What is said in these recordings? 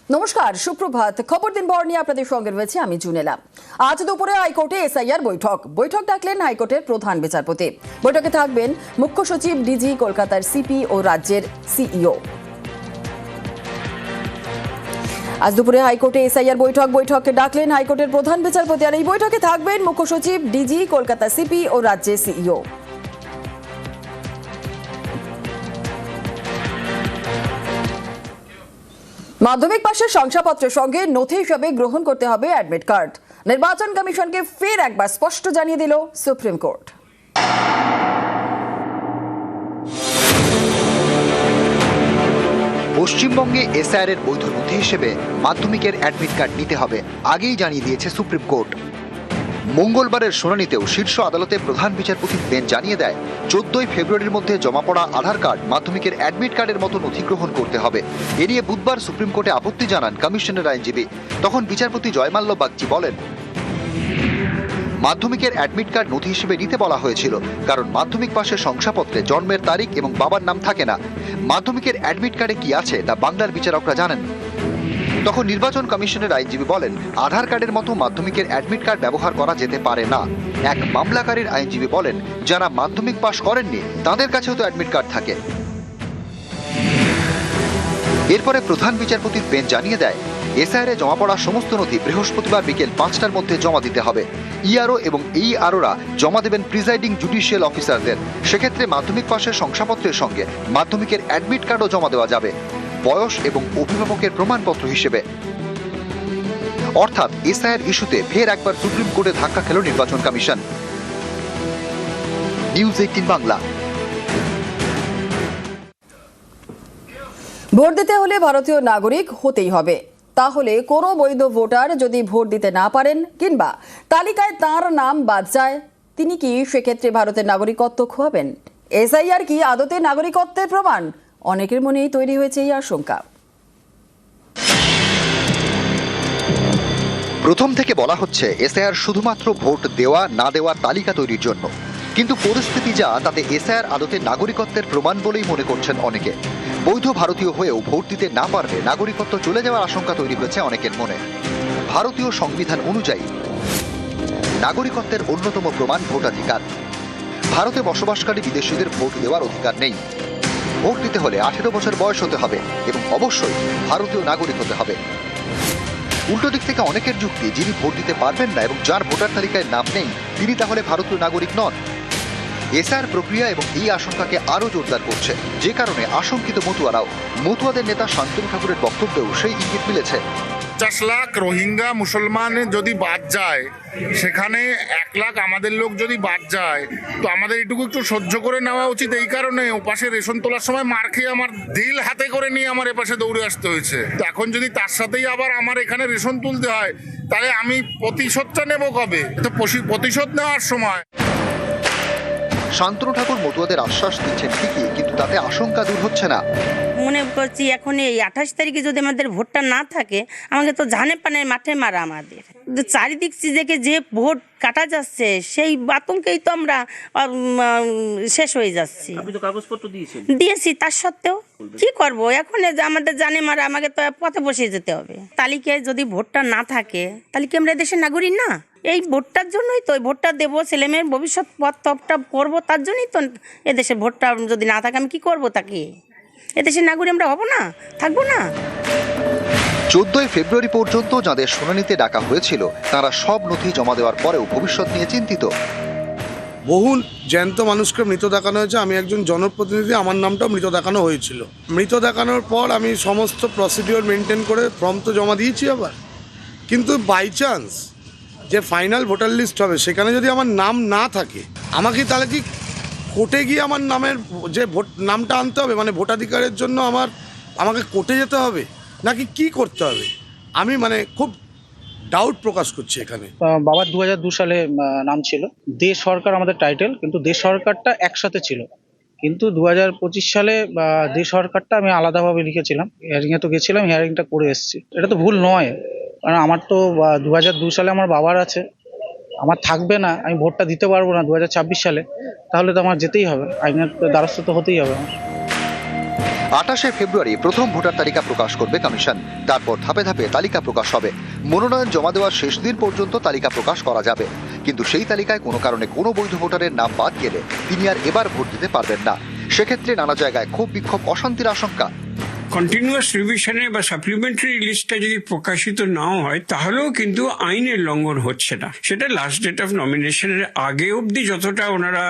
নমস্কার, সুপ্রভাত। খবর দিনভর নিয়ে আপনাদের সঙ্গে রয়েছে আমি জুনেলা। আজ দুপুরে হাইকোর্টে এসআইআর বৈঠক ডাকলেন হাইকোর্টের প্রধান বিচারপতি। বৈঠকে থাকবেন মুখ্য সচিব, ডিজি, কলকাতার সিপি ও রাজ্যের সিইও। আজ দুপুরে হাইকোর্টে এসআইআর বৈঠকে ডাকলেন হাইকোর্টের প্রধান বিচারপতি। আর এই বৈঠকে থাকবেন মুখ্য সচিব, ডিজি, কলকাতা সিপি ও রাজ্যের সিইও। মাধ্যমিক পাশের শংসাপত্রের সঙ্গে নথি হিসাবে গ্রহণ করতে হবে অ্যাডমিট কার্ড। নির্বাচন কমিশনকে ফের একবার স্পষ্ট জানিয়ে দিল সুপ্রিম কোর্ট। পশ্চিমবঙ্গে এসআইআর এর বৈধ নথি হিসেবে মাধ্যমিকের অ্যাডমিট কার্ড নিতে হবে, আগেই জানিয়ে দিয়েছে সুপ্রিম কোর্ট। মঙ্গলবারের শুনানিতেও শীর্ষ আদালতে প্রধান বিচারপতি বেঞ্চ জানিয়ে দেয় 14ই ফেব্রুয়ারির মধ্যে জমা পড়া আধার কার্ড মাধ্যমিকের অ্যাডমিট কার্ডের মতো নথি গ্রহণ করতে হবে। এ নিয়ে বুধবার সুপ্রিম কোর্টে আপত্তি জানান কমিশনের আইনজীবী। তখন বিচারপতি জয়মাল্য বাগচি বলেন, মাধ্যমিকের অ্যাডমিট কার্ড নথি হিসেবে নিতে বলা হয়েছিল কারণ মাধ্যমিক পাশের শংসাপত্রে জন্মের তারিখ এবং বাবার নাম থাকে না। মাধ্যমিকের অ্যাডমিট কার্ডে কি আছে তা বাংলার বিচারকরা জানেন। তখন নির্বাচন কমিশনের আইনজীবী বলেন, আধার কার্ডের মতো মাধ্যমিকের অ্যাডমিট কার্ড ব্যবহার করা যেতে পারে না। এক মামলাকারীর আইনজীবী বলেন, যারা মাধ্যমিক পাশ করেননি তাদের কাছেও তো অ্যাডমিট কার্ড থাকে। এরপরে প্রধান বিচারপতির বেঞ্চ জানিয়ে দেয়, এসআইআর এ জমা পড়া সমস্ত নথি বৃহস্পতিবার বিকেল 5টার মধ্যে জমা দিতে হবে। ইআরও এবং এইআরওরা জমা দেবেন প্রিজাইডিং জুডিশিয়াল অফিসারদের। সেক্ষেত্রে মাধ্যমিক পাশের শংসাপত্রের সঙ্গে মাধ্যমিকের অ্যাডমিট কার্ডও জমা দেওয়া যাবে, বয়স এবং অভিভাবকের প্রমাণপত্র হিসেবে। অর্থাৎ এসআইআর ইস্যুতে ফের একবার সুপ্রিম কোর্টে ধাক্কা খেল নির্বাচন কমিশন। নিউজ 18 বাংলা। ভোট দিতে হলে ভারতীয় নাগরিক হতেই হবে। তাহলে কোনো বৈধ ভোটার যদি ভোট দিতে না পারেন কিংবা তালিকায় তার নাম বাদ যায়, তিনি কি সেক্ষেত্রে ভারতের নাগরিকত্ব খোয়াবেন? এসআইআর কি আদতে নাগরিকত্বের প্রমাণ? অনেকের মনেই তৈরি হয়েছে এই আশঙ্কা। প্রথম থেকে বলা হচ্ছে এসআইআর শুধুমাত্র ভোট দেওয়া না দেওয়ার তালিকা তৈরির জন্য, কিন্তু পরিস্থিতি যা তাতে এসআইআর আদতে নাগরিকত্বের প্রমাণ বলেই মনে করছেন অনেকে। বৈধ ভারতীয় হয়েও ভোট দিতে না পারলে নাগরিকত্ব চলে যাওয়ার আশঙ্কা তৈরি হয়েছে অনেকের মনে। ভারতীয় সংবিধান অনুযায়ী নাগরিকত্বের অন্যতম প্রমাণ ভোটাধিকার। ভারতে বসবাসকারী বিদেশিদের ভোট দেওয়ার অধিকার নেই। ভোট দিতে হলে 18 বছর বয়স হতে হবে এবং অবশ্যই ভারতীয় নাগরিক হতে হবে। উল্টো দিক থেকে অনেকের যুক্তি, যিনি ভোট দিতে পারবেন না এবং যার ভোটার তালিকায় নাম নেই তিনি তাহলে ভারতীয় নাগরিক নন। এসআইআর প্রক্রিয়া এবং এই আশঙ্কাকে আরো জোরদার করছে, যে কারণে আশঙ্কিত মতুয়াদের নেতা শান্তনু ঠাকুরের বক্তব্যেও সেই ইঙ্গিত মিলেছে। 50 লাখ রোহিঙ্গা মুসলমান যদি বাদ যায়, সেখানে 1 লাখ আমাদের লোক যদি বাদ যায়, তো আমাদের এটুকু একটু সহ্য করে নেওয়া উচিত। এই কারণে ওপাশে রেশন তোলার সময় মার খেয়ে আমার দিল হাতে করে নিয়ে আমার এপাশে দৌড়ে আসতে হয়েছে। তো এখন যদি তার সাথেই আবার আমার এখানে রেশন তুলতে হয়, তাহলে আমি প্রতিশোধটা নেব কবে? তো প্রতিশোধ নেওয়ার সময়। শান্তনু ঠাকুর মতুয়াদের আশ্বাস দিচ্ছেন ঠিকই, কিন্তু তাতে আশঙ্কা দূর হচ্ছে না। মনে করছি এখন এই 28 তারিখে যদি আমাদের ভোটটা না থাকে, আমাকে তো ঝানে পানে মাঠে মারা। আমাদের চারিদিক থেকে যে ভোট কাটা যাচ্ছে, সেই আতঙ্কেই তো আমরা শেষ হয়ে যাচ্ছি। কাগজপত্র দিয়েছি, তার সত্ত্বেও কি করব? এখন আমাদের জানে মারা, আমাকে তো পথে বসে যেতে হবে। তালিকায় যদি ভোটটা না থাকে, তাহলে কি আমরা দেশের নাগরিক না? এই ভোটটার জন্যই তো, ভোটটা দেবো, ছেলেমেয়ের ভবিষ্যৎ পথটা করবো, তার জন্যই তো এদেশে ভোটটা যদি না থাকে আমি কি করবো? তাকে এদেশের নাগরিক আমরা হব না, থাকবো না। 14ই ফেব্রুয়ারি পর্যন্ত যাদের শুনানিতে ডাকা হয়েছিল তারা সব নথি জমা দেওয়ার পরেও ভবিষ্যৎ নিয়ে চিন্তিত। বহু জ্যান্ত মানুষকে মৃত দেখানো হয়েছে। আমি একজন জনপ্রতিনিধি, আমার নামটাও মৃত দেখানো হয়েছিল। মৃত দেখানোর পর আমি সমস্ত প্রসিডিওর মেনটেন করে ফর্ম তো জমা দিয়েছি আবার, কিন্তু বাই চান্স যে ফাইনাল ভোটার লিস্ট হবে সেখানে যদি আমার নাম না থাকে, আমাকে তাহলে কি কোর্টে গিয়ে আমার নামের যে নামটা আনতে হবে, মানে ভোটাধিকারের জন্য আমাকে কোর্টে যেতে হবে নাকি কি করতে হবে? আমি খুব ডাউট প্রকাশ করছি এখানে। বাবার 2002 সালে নাম ছিল, দেশ সরকার আমাদের টাইটেল, কিন্তু দেশ সরকারটা একসাথে ছিল। কিন্তু 2025 সালে দেশ সরকারটা আমি আলাদাভাবে লিখেছিলাম। হিয়ারিংয়ে তো গেছিলাম, হিয়ারিংটা করে এসেছি। এটা তো ভুল নয়, কারণ আমার তো 2002 সালে আমার বাবার আছে, আমার থাকবে না, আমি ভোটটা দিতে পারবো না 2026 সালে, তাহলে তো আমার যেতেই হবে, আইনের দ্বারস্থ তো হতেই হবে। 28শে ফেব্রুয়ারি প্রথম ভোটার তালিকা প্রকাশ করবে কমিশন। তারপর ধাপে ধাপে তালিকা প্রকাশ হবে। মনোনয়ন জমা দেওয়ার শেষ দিন পর্যন্ত তালিকা প্রকাশ করা যাবে, কিন্তু সেই তালিকায় কোনো কারণে কোনো বৈধ ভোটারের নাম বাদ গেলে তিনি আর এবার ভোট দিতে পারবেন না। সেক্ষেত্রে নানা জায়গায় ক্ষোভ বিক্ষোভ, অশান্তির আশঙ্কা। কন্টিনিউয়াস রিভিশনে বা সাপ্লিমেন্টারি লিস্টটা যদি প্রকাশিত নাও হয় তাহলেও কিন্তু আইনের লঙ্ঘন হচ্ছে না। সেটা লাস্ট ডেট অফ নমিনেশনের আগে অবধি যতটা ওনারা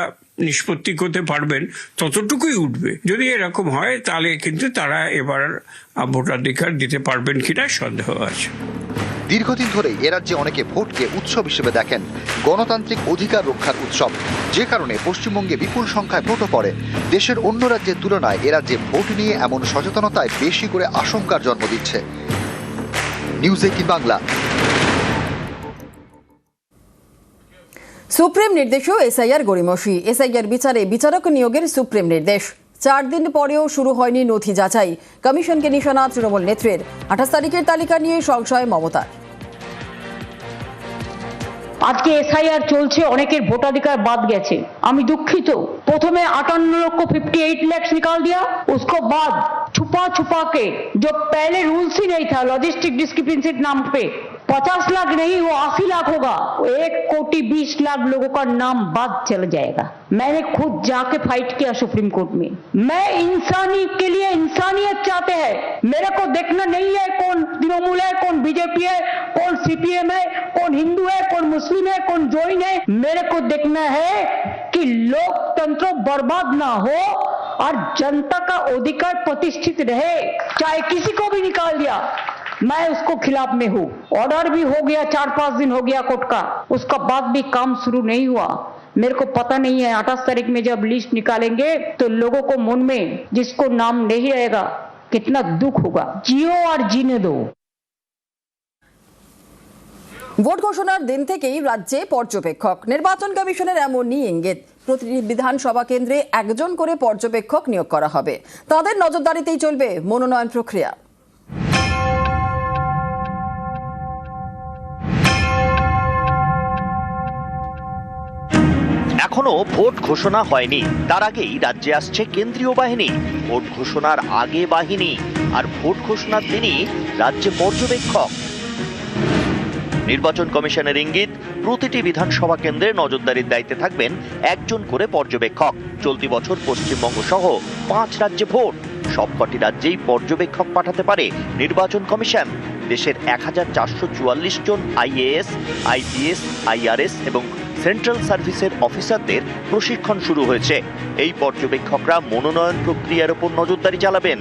নিষ্পত্তি করতে পারবেন ততটুকুই উঠবে। যদি এরকম হয় তাহলে কিন্তু তারা এবার ভোটাধিকার দিতে পারবেন কিনা সন্দেহ আছে। দীর্ঘদিন ধরেই এ রাজ্যে অনেকে ভোটকে উৎসব হিসেবে দেখেন, গণতান্ত্রিক অধিকার রক্ষার উৎসব, যে কারণে পশ্চিমবঙ্গে বিপুল সংখ্যায় ভোটও পড়ে। দেশের অন্য রাজ্যের তুলনায় এ রাজ্যে ভোট নিয়ে এমন সচেতনতায় বেশি করে আশঙ্কার জন্ম দিচ্ছে। নিউজ 18 বাংলা। সুপ্রিম নির্দেশেও এসআইআর গড়িমসি। এসআইআর বিচারে বিচারক নিয়োগের সুপ্রিম নির্দেশ। 4 দিন পরেও শুরু হয়নি নথি যাচাই। কমিশনকে নিশানা তৃণমূল নেত্রীর। 28 তারিখের তালিকা নিয়ে সংশয় মমতার। আজকে এসআইআর চলছে, অনেকের ভোটাধিকার বাদ গেছে। আমি দুঃখিত। প্রথমে 58 लाख निकाल दिया, उसको बाद छुपा के जो पहले रूल्स ही नहीं था लॉजिस्टिक डिस्क्रिपेंसी नाम पे 50 लाख नहीं वो 80 लाख होगा। 1,20,00,000 लोगों का नाम बाद चल जाएगा। मैंने खुद जाके फाइट किया सुप्रीम कोर्ट में। मैं इंसानी के लिए इंसानियत चाहते हैं। मेरे को देखना नहीं है कौन तृणमूल है, कौन बीजेपी है, कौन सीपीएम है, कौन हिंदू है, कौन मुस्लिम है, कौन जैन है। मेरे को देखना है कि लोकतंत्र बर्बाद ना हो और जनता का अधिकार प्रतिष्ठित रहे। चाहे किसी को भी निकाल दिया, मैं उसको खिलाफ में हूँ। ऑर्डर भी हो गया, 4-5 दिन हो गया कोर्ट का, उसका बाद भी काम शुरू नहीं हुआ। मेरे को पता नहीं है 28 तारीख में जब लिस्ट निकालेंगे तो लोगों को मन में जिसको नाम नहीं रहेगा कितना दुख होगा। जियो और जीने दो। ভোট ঘোষণার দিন থেকেই রাজ্যে পর্যবেক্ষক। নির্বাচন কমিশনের এমনই ইঙ্গিত। প্রতিটি বিধানসভা কেন্দ্রে একজন করে পর্যবেক্ষক নিয়োগ করা হবে। তাদের নজরদারিতেই চলবে মনোনয়ন প্রক্রিয়া। এখনো ভোট ঘোষণা হয়নি, তার আগেই রাজ্যে আসছে কেন্দ্রীয় বাহিনী। ভোট ঘোষণার আগে বাহিনী আর ভোট ঘোষণার দিনই রাজ্যে পর্যবেক্ষক। নির্বাচন কমিশনের ইঙ্গিত, প্রতিটি বিধানসভা কেন্দ্রে নজরদারির দায়িত্বে থাকবেন একজন করে পর্যবেক্ষক। চলতি বছর পশ্চিমবঙ্গ সহ 5 রাজ্যে ভোট। সবকটি রাজ্যেই পর্যবেক্ষক পাঠাতে পারে নির্বাচন কমিশন। দেশের 1444 জন আইএএস, আইপিএস, আইআরএস এবং সেন্ট্রাল সার্ভিসের অফিসারদের প্রশিক্ষণ শুরু হয়েছে। এই পর্যবেক্ষকরা মনোনয়ন প্রক্রিয়ার উপর নজরদারি চালাবেন।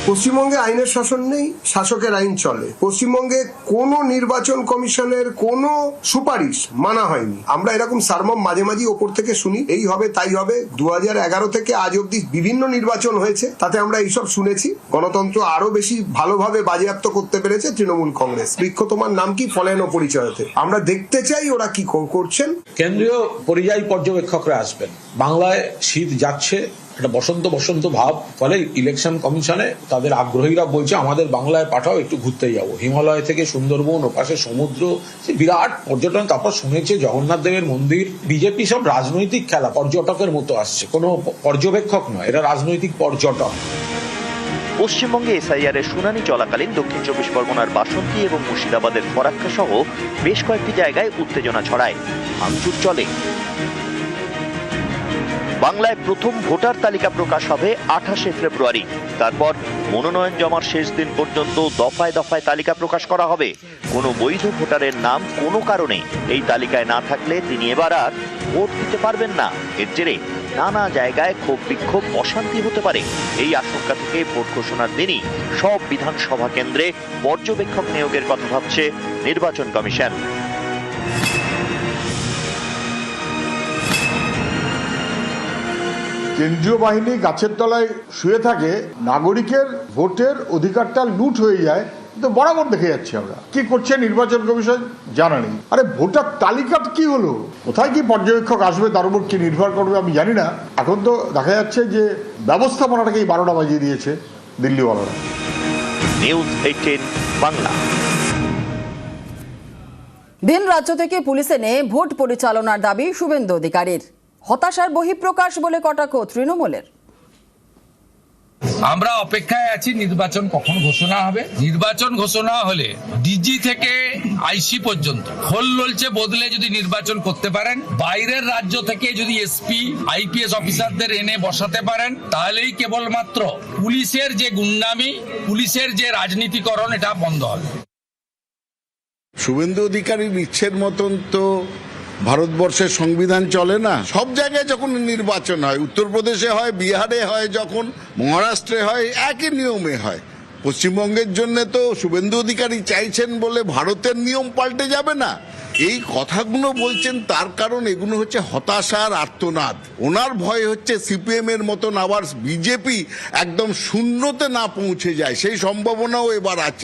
পশ্চিমবঙ্গে আইনের শাসন নেই, শাসকের আইন চলে। পশ্চিমবঙ্গে কোনো নির্বাচন কমিশনের কোনো সুপারিশ মানা হয়নি। আমরা এরকম সারমম মাঝে মাঝে ওপর থেকে শুনি, এই হবে তাই হবে। 2011 থেকে আজ অব্দি বিভিন্ন নির্বাচন হয়েছে, তাতে আমরা এইসব শুনেছি। গণতন্ত্র আরো বেশি ভালোভাবে বাজেয়াপ্ত করতে পেরেছে তৃণমূল কংগ্রেস। বৃক্ষ তোমার নাম কি, ফলেন ও পরিচয়তে। আমরা দেখতে চাই ওরা কি করছেন। কেন্দ্রীয় পরিযায়ী পর্যবেক্ষকরা আসবেন। বাংলায় শীত যাচ্ছে, একটা বসন্ত ভাব, ফলে ইলেকশন কমিশনে তাদের আগ্রহীরা বলছে আমাদের বাংলায় পাঠাও, একটু ঘুরতে যাবো। হিমালয় থেকে সুন্দরবন, ওপাশে সমুদ্র, বিরাট পর্যটন। তারপর শুনেছে জগন্নাথ দেবের মন্দির। বিজেপি সব রাজনৈতিক খেলা, পর্যটকের মতো আসছে, কোনো পর্যবেক্ষক নয়, এরা রাজনৈতিক পর্যটক। পশ্চিমবঙ্গে এসআইআর এর শুনানি চলাকালীন দক্ষিণ 24 পরগনার বাসন্তী এবং মুর্শিদাবাদের ফরাক্কা সহ বেশ কয়েকটি জায়গায় উত্তেজনা ছড়ায়, ভাঙচুর চলে। বাংলায় প্রথম ভোটার তালিকা প্রকাশ হবে 28শে ফেব্রুয়ারি। তারপর মনোনয়ন জমার শেষ দিন পর্যন্ত দফায় দফায় তালিকা প্রকাশ করা হবে। কোনো বৈধ ভোটারের নাম কোনো কারণে এই তালিকায় না থাকলে তিনি এবার আর ভোট দিতে পারবেন না। এর জেরে নানা জায়গায় ক্ষোভ বিক্ষোভ, অশান্তি হতে পারে। এই আশঙ্কা থেকে ভোট ঘোষণার দিনই সব বিধানসভা কেন্দ্রে পর্যবেক্ষক নিয়োগের কথা ভাবছে নির্বাচন কমিশন। কেন্দ্রীয় বাহিনী গাছের তলায় শুয়ে থাকে, নাগরিকের ভোটের অধিকারটা লুট হয়ে যায়, তো বরাবর দেখে যাচ্ছি আমরা। কি করছে নির্বাচন কমিশন জানা নেই। আরে ভোটার তালিকা কি হলো, কোথায় কি পর্যবেক্ষক আসবে, তার উপর কি নির্ভর করবে আমি জানি না। এখন তো দেখা যাচ্ছে যে ব্যবস্থাপনাটাকেই 12টা বাজিয়ে দিয়েছে দিল্লিওয়ালারা। নিউজ 18 বাংলা। ভিন রাজ্য থেকে পুলিশ এনে ভোট পরিচালনার দাবি শুভেন্দু অধিকারীর। হতাশার বহিঃপ্রকাশ বলে কটাক্ষ তৃণমূলের। আমরা অপেক্ষায় আছি নির্বাচন কখন ঘোষণা হবে। নির্বাচন ঘোষণা হলে ডিজি থেকে আইসি পর্যন্ত খোল ললচে বদলে যদি নির্বাচন করতে পারেন, বাইরের রাজ্য থেকে যদি এসপি আইপিএস অফিসারদের এনে বসাতে পারেন, তাহলেই কেবলমাত্র পুলিশের যে গুন্ডামি, পুলিশের যে রাজনীতিকরণ, এটা বন্ধ হবে। শুভেন্দু অধিকারীর ইচ্ছের মতন তো ভারতবর্ষের সংবিধান চলে না। সব জায়গায় যখন নির্বাচন হয়, উত্তরপ্রদেশে হয়, বিহারে হয়, যখন মহারাষ্ট্রে হয়, একই নিয়মে হয়। পশ্চিমবঙ্গের জন্য তো শুভেন্দু অধিকারী চাইছেন বলে ভারতের নিয়ম পাল্টে যাবে না। এই কথাগুলো বলছেন তার কারণ এগুলো হচ্ছে হতাশার আর্তনাদ। ওনার ভয় হচ্ছে সিপিএম এর মতন আবার বিজেপি একদম শূন্যতে না পৌঁছে যায়, সেই সম্ভাবনাও এবার আছে।